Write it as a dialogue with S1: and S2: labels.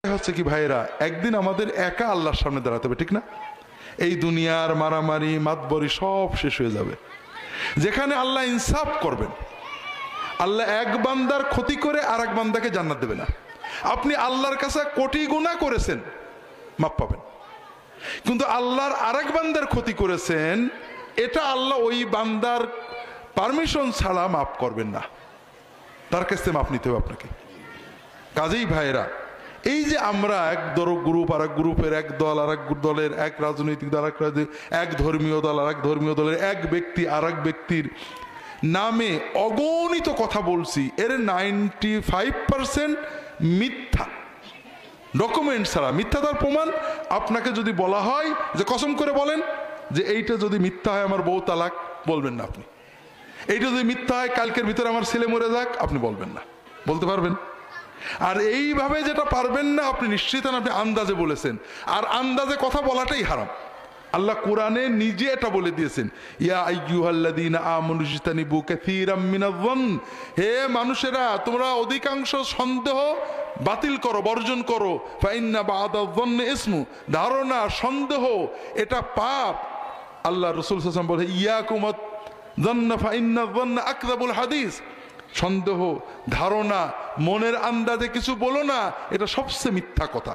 S1: হচ্ছে কি ভাইরা, একদিন আমাদের একা আল্লাহর সামনে দাঁড়াতে হবে, ঠিক না? এই দুনিয়ার মারামারি মাতবরি সব শেষ হয়ে যাবে, যেখানে আল্লাহ ইনসাফ করবেন। আল্লাহ এক বান্দার ক্ষতি করে আর এক বান্দাকে জান্নাত দেবে না। আপনি আল্লাহর কাছে কোটি গুনাহ করেছেন, মাপ পাবেন, কিন্তু আল্লাহর আরেক বান্দার ক্ষতি করেছেন, এটা আল্লাহ ওই বান্দার পারমিশন ছাড়া মাফ করবেন না, তার কাছ থেকে মাপ নিতে হবে আপনাকে। কাজেই ভাইরা, এই যে আমরা এক গ্রুপ আর এক গ্রুপের, এক দল আর এক দলের, এক রাজনৈতিক দল আর এক ধর্মীয় দল আর এক ধর্মীয় দলের, এক ব্যক্তি আর এক ব্যক্তির নামে অগণিত কথা বলছি, এর 95% মিথ্যা, ডকুমেন্ট ছাড়া, মিথ্যাটার প্রমাণ। আপনাকে যদি বলা হয় যে কসম করে বলেন যে এইটা যদি মিথ্যা হয় আমার বউ তালাক, বলবেন না আপনি। এইটা যদি মিথ্যা হয় কালকের ভিতরে আমার ছেলে মরে যাক, আপনি বলবেন না, বলতে পারবেন? আর এইভাবে যেটা পারবেন না, আপনি নিশ্চিত আপনি আন্দাজে বলেছেন, আর আন্দাজে কথা বলাটাই হারাম। আল্লাহ কোরআনে নিজে এটা বলে দিয়েছেন, ইয়া আইয়ুহাল্লাযীনা আমানু ইজতানিবু কাসীরাম মিনায-যন্ন, হে মানুষেরা তোমরা অধিকাংশ সন্দেহ বাতিল করো, বর্জন করো। ফা ইন্না বা'দায-যন্নি ইসমু, ধারণা সন্দেহ এটা পাপ। আল্লাহ রাসূল সাল্লাল্লাহু আলাইহি ওয়াসাল্লাম বলে ইয়াকুম আয-যন্ন ফা ইন্নায-যন্না আকযাবুল হাদিস, সন্দেহ ধারণা মনের আন্দাজে কিছু বলো না, এটা সবচেয়ে মিথ্যা কথা।